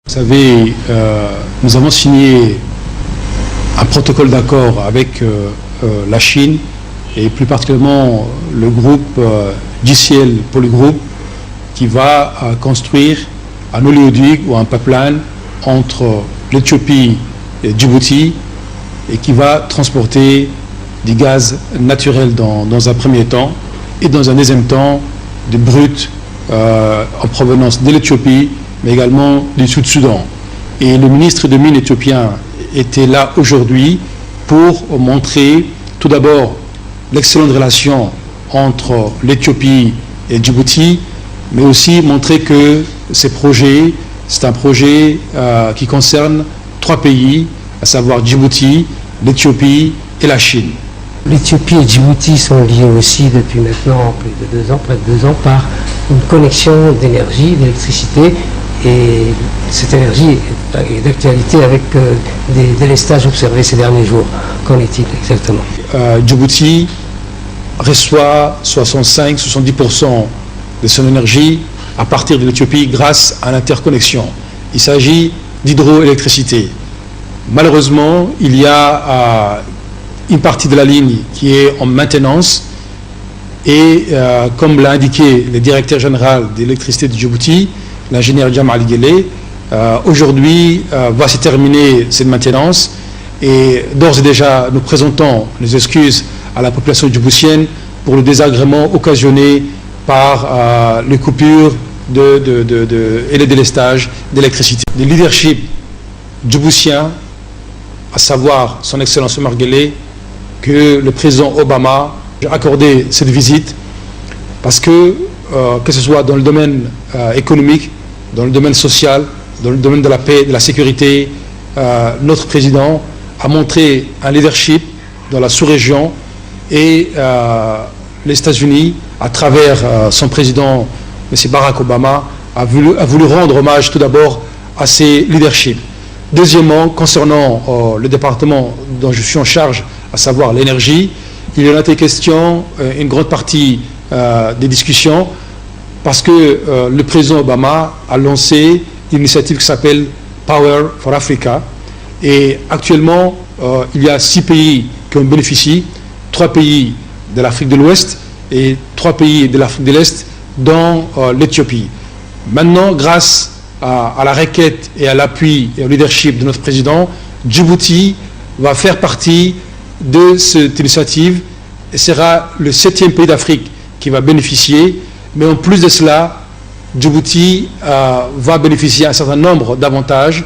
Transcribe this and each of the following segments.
Vous savez, nous avons signé un protocole d'accord avec la Chine et plus particulièrement le groupe JCL Polygroup qui va construire un oléoduc ou un pipeline entre l'Éthiopie et Djibouti et qui va transporter du gaz naturel dans un premier temps et dans un deuxième temps du brut en provenance de l'Éthiopie mais également du Sud-Soudan. Et le ministre des Mines éthiopien était là aujourd'hui pour montrer tout d'abord l'excellente relation entre l'Éthiopie et Djibouti, mais aussi montrer que ces projets, c'est un projet qui concerne 3 pays, à savoir Djibouti, l'Éthiopie et la Chine. L'Éthiopie et Djibouti sont liés aussi depuis maintenant plus de 2 ans, près de 2 ans, par une connexion d'énergie, d'électricité. Et cette énergie est d'actualité avec des délestages observés ces derniers jours. Qu'en est-il exactement? Djibouti reçoit 65-70% de son énergie à partir de l'Éthiopie grâce à l'interconnexion. Il s'agit d'hydroélectricité. Malheureusement, il y a une partie de la ligne qui est en maintenance et comme l'a indiqué le directeur général de l'électricité de Djibouti, l'ingénieur Jamal Guelleh, aujourd'hui va se terminer cette maintenance et d'ores et déjà nous présentons nos excuses à la population djiboutienne pour le désagrément occasionné par les coupures et les délestages d'électricité. Le leadership djiboutien, à savoir son excellence Omar Guelleh, que le président Obama a accordé cette visite parce que ce soit dans le domaine économique, dans le domaine social, dans le domaine de la paix, de la sécurité, notre président a montré un leadership dans la sous-région et les États-Unis, à travers son président, M. Barack Obama, a voulu rendre hommage tout d'abord à ces leaderships. Deuxièmement, concernant le département dont je suis en charge, à savoir l'énergie, il y en a été question, une grande partie des discussions, parce que le président Obama a lancé une initiative qui s'appelle Power for Africa. Et actuellement, il y a 6 pays qui en bénéficient, 3 pays de l'Afrique de l'Ouest et 3 pays de l'Afrique de l'Est, dont l'Éthiopie. Maintenant, grâce à la requête et à l'appui et au leadership de notre président, Djibouti va faire partie de cette initiative et sera le 7e pays d'Afrique qui va bénéficier. Mais en plus de cela, Djibouti va bénéficier d'un certain nombre d'avantages.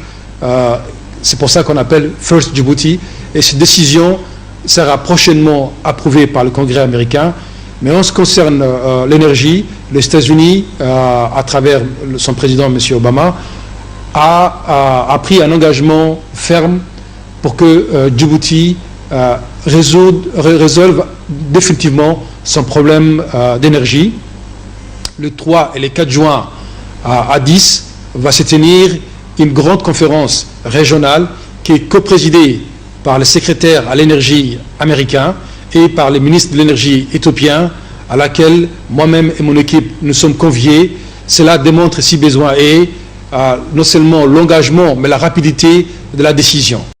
C'est pour ça qu'on appelle First Djibouti. Et cette décision sera prochainement approuvée par le Congrès américain. Mais en ce qui concerne l'énergie, les États-Unis, à travers son président, M. Obama, a pris un engagement ferme pour que Djibouti résolve définitivement son problème d'énergie. Le 3 et le 4 juin à 10 va se tenir une grande conférence régionale qui est coprésidée par le secrétaire à l'énergie américain et par les ministres de l'énergie éthiopiens, à laquelle moi-même et mon équipe nous sommes conviés. Cela démontre, si besoin est, non seulement l'engagement, mais la rapidité de la décision.